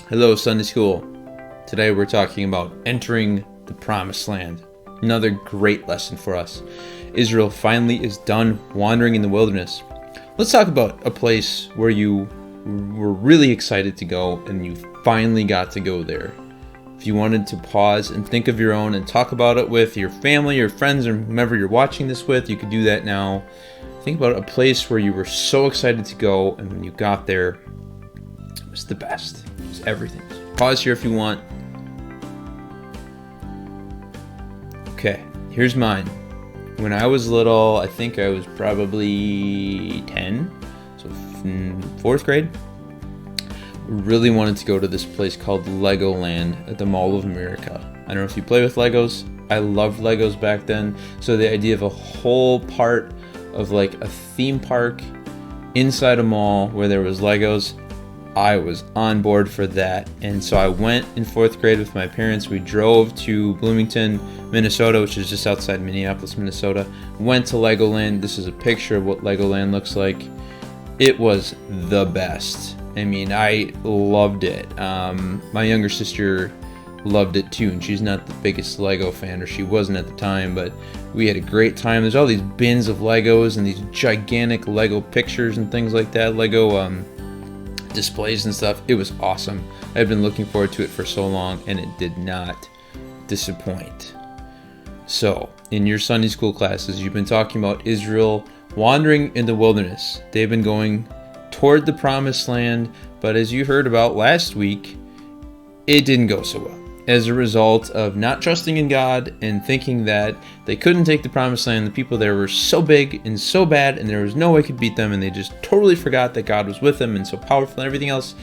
Hello, Sunday School. Today we're talking about entering the Promised Land. Another great lesson for us. Israel finally is done wandering in the wilderness. Let's talk about a place where you were really excited to go and you finally got to go there. If you wanted to pause and think of your own and talk about it with your family, your friends, or whomever you're watching this with, you could do that now. Think about a place where you were so excited to go, and when you got there, it was the best. It was everything. Pause here if you want. Okay, here's mine. When I was little, I think I was probably 10, so 4th grade. Really wanted to go to this place called Legoland at the Mall of America. I don't know if you play with Legos. I loved Legos back then. So the idea of a whole part of like a theme park inside a mall where there was Legos, I was on board for that. And so I went in 4th grade with my parents. We drove to Bloomington, Minnesota, which is just outside Minneapolis, Minnesota. Went to Legoland. This is a picture of what Legoland looks like. It was the best. I mean, I loved it. My younger sister loved it too, and she's not the biggest Lego fan, or she wasn't at the time, but we had a great time. There's all these bins of Legos and these gigantic Lego pictures and things like that, Lego displays and stuff. It was awesome. I've been looking forward to it for so long, and it did not disappoint. So, in your Sunday school classes, you've been talking about Israel wandering in the wilderness. They've been going toward the Promised Land, but as you heard about last week, it didn't go so well. As a result of not trusting in God and thinking that they couldn't take the Promised Land, the people there were so big and so bad and there was no way could beat them, and they just totally forgot that God was with them and so powerful and everything else.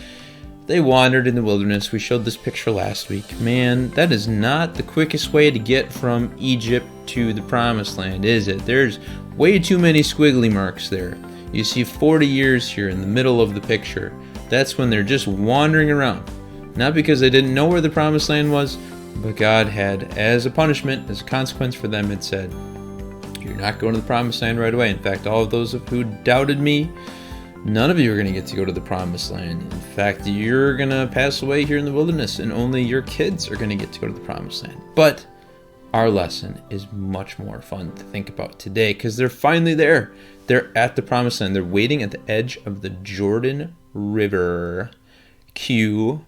They wandered in the wilderness. We showed this picture last week. Man, that is not the quickest way to get from Egypt to the Promised Land, is it? There's way too many squiggly marks there. You see 40 years here in the middle of the picture. That's when they're just wandering around. Not because they didn't know where the Promised Land was, but God had, as a punishment, as a consequence for them, had said, you're not going to the Promised Land right away. In fact, all of those who doubted me, none of you are going to get to go to the Promised Land. In fact, you're going to pass away here in the wilderness, and only your kids are going to get to go to the Promised Land. But our lesson is much more fun to think about today, because they're finally there. They're at the Promised Land. They're waiting at the edge of the Jordan River. Cue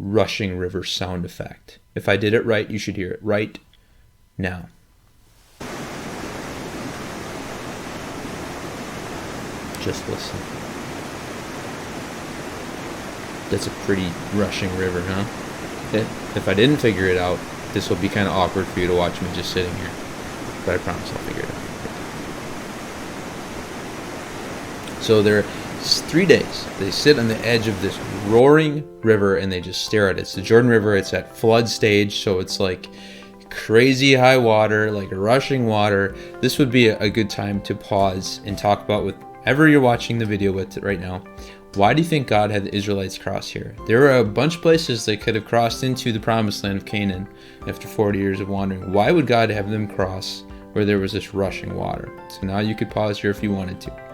rushing river sound effect. If I did it right, you should hear it right now. Just listen. That's a pretty rushing river, huh? If I didn't figure it out, this will be kind of awkward for you to watch me just sitting here. But I promise I'll figure it out. So there are 3 days. They sit on the edge of this roaring river and they just stare at it. It's the Jordan River. It's at flood stage, so it's like crazy high water, like rushing water. This would be a good time to pause and talk about with whoever you're watching the video with right now. Why do you think God had the Israelites cross here? There are a bunch of places they could have crossed into the Promised Land of Canaan after 40 years of wandering. Why would God have them cross where there was this rushing water? So now you could pause here if you wanted to.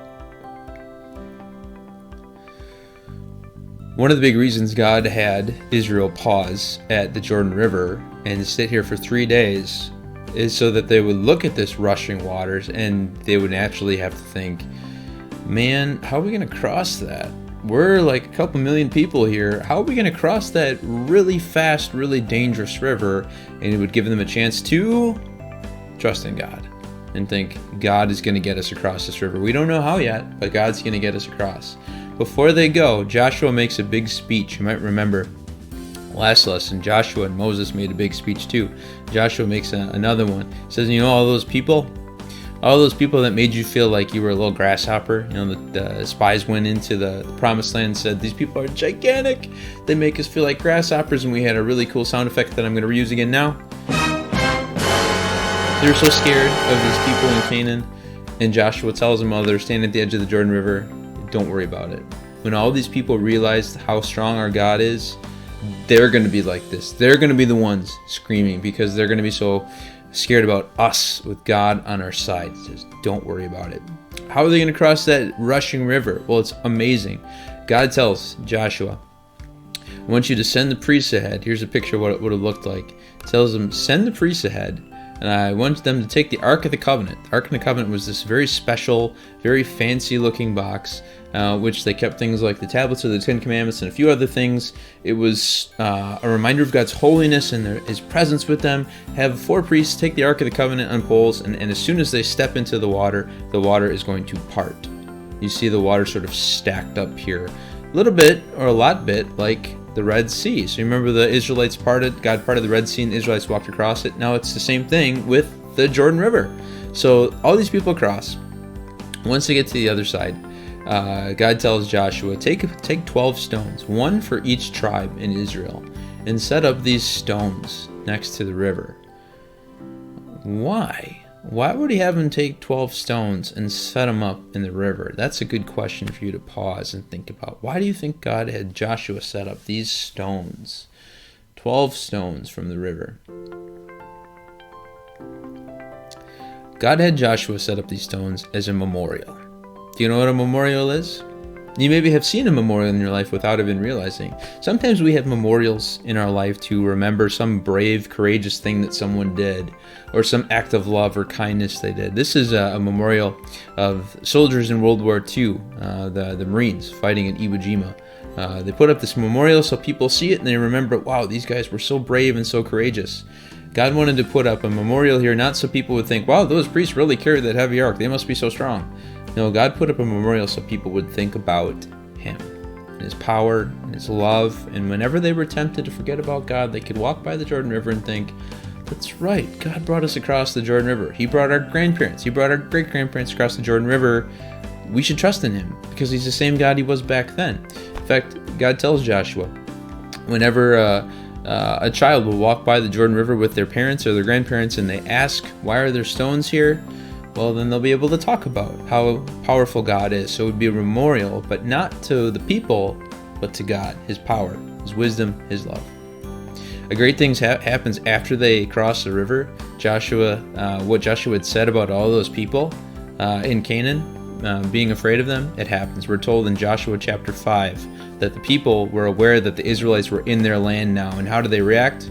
One of the big reasons God had Israel pause at the Jordan River and sit here for 3 days is so that they would look at this rushing waters and they would naturally have to think, man, how are we going to cross that? We're like a couple million people here. How are we going to cross that really fast, really dangerous river? And it would give them a chance to trust in God and think God is going to get us across this river. We don't know how yet, but God's going to get us across. Before they go, Joshua makes a big speech. You might remember last lesson, Joshua and Moses made a big speech too. Joshua makes another one. He says, you know, all those people that made you feel like you were a little grasshopper, you know, the spies went into the Promised Land and said, these people are gigantic. They make us feel like grasshoppers, and we had a really cool sound effect that I'm going to reuse again now. They're so scared of these people in Canaan, and Joshua tells them while they're standing at the edge of the Jordan River, don't worry about it. When all these people realize how strong our God is, they're going to be like this. They're going to be the ones screaming because they're going to be so scared about us with God on our side. Just don't worry about it. How are they going to cross that rushing river? Well, it's amazing. God tells Joshua, I want you to send the priests ahead. Here's a picture of what it would have looked like. It tells them, send the priests ahead. And I want them to take the Ark of the Covenant. The Ark of the Covenant was this very special, very fancy-looking box, which they kept things like the tablets of the Ten Commandments and a few other things. It was a reminder of God's holiness and His presence with them. Have 4 priests take the Ark of the Covenant on poles, and as soon as they step into the water is going to part. You see the water sort of stacked up here. A little bit, or a lot bit, like the Red Sea. So you remember the Israelites God parted the Red Sea and the Israelites walked across it. Now it's the same thing with the Jordan River. So all these people cross. Once they get to the other side, God tells Joshua, take 12 stones, 1 for each tribe in Israel, and set up these stones next to the river. Why? Why would he have him take 12 stones and set them up in the river? That's a good question for you to pause and think about. Why do you think God had Joshua set up these stones? 12 stones from the river. God had Joshua set up these stones as a memorial. Do you know what a memorial is? You maybe have seen a memorial in your life without even realizing. Sometimes we have memorials in our life to remember some brave, courageous thing that someone did, or some act of love or kindness they did. This is a memorial of soldiers in World War II, the Marines fighting in Iwo Jima. They put up this memorial so people see it and they remember, wow, these guys were so brave and so courageous. God wanted to put up a memorial here, not so people would think, wow, those priests really carried that heavy ark. They must be so strong. No, God put up a memorial so people would think about Him, and His power, and His love, and whenever they were tempted to forget about God, they could walk by the Jordan River and think, that's right, God brought us across the Jordan River. He brought our grandparents, He brought our great-grandparents across the Jordan River. We should trust in Him, because He's the same God He was back then. In fact, God tells Joshua, whenever a child will walk by the Jordan River with their parents or their grandparents and they ask, why are there stones here? Well, then they'll be able to talk about how powerful God is. So it would be a memorial, but not to the people, but to God, His power, His wisdom, His love. A great thing happens after they cross the river. What Joshua had said about all those people in Canaan, being afraid of them, it happens. We're told in Joshua chapter 5 that the people were aware that the Israelites were in their land now. And how do they react?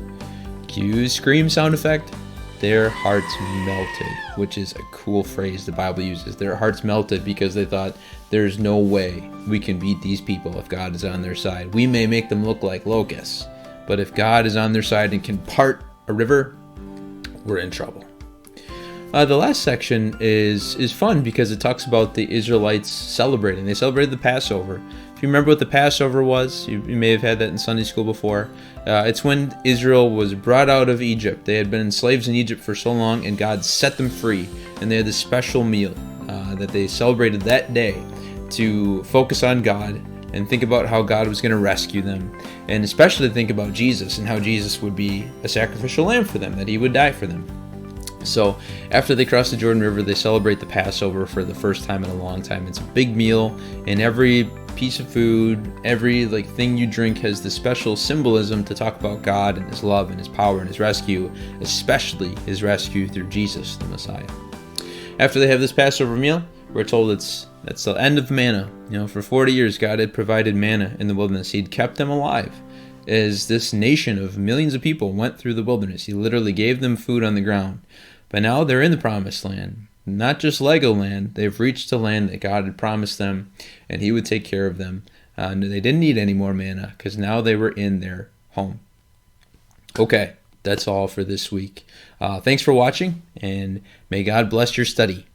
Cue scream sound effect. Their hearts melted, which is a cool phrase the Bible uses. Their hearts melted because they thought, there's no way we can beat these people if God is on their side. We may make them look like locusts, but if God is on their side and can part a river, we're in trouble. The last section is fun because it talks about the Israelites celebrating. They celebrated the Passover. If you remember what the Passover was, you may have had that in Sunday school before. It's when Israel was brought out of Egypt. They had been slaves in Egypt for so long, and God set them free. And they had this special meal that they celebrated that day to focus on God and think about how God was going to rescue them. And especially think about Jesus and how Jesus would be a sacrificial lamb for them, that He would die for them. So after they cross the Jordan River, they celebrate the Passover for the first time in a long time. It's a big meal, and every piece of food, every thing you drink has this special symbolism to talk about God and His love and His power and His rescue, especially His rescue through Jesus, the Messiah. After they have this Passover meal, we're told that's the end of manna. For 40 years, God had provided manna in the wilderness. He'd kept them alive as this nation of millions of people went through the wilderness. He literally gave them food on the ground. But now they're in the promised land. Not just Legoland. They've reached the land that God had promised them, and He would take care of them. And they didn't need any more manna because now they were in their home. Okay, that's all for this week. Thanks for watching, and may God bless your study.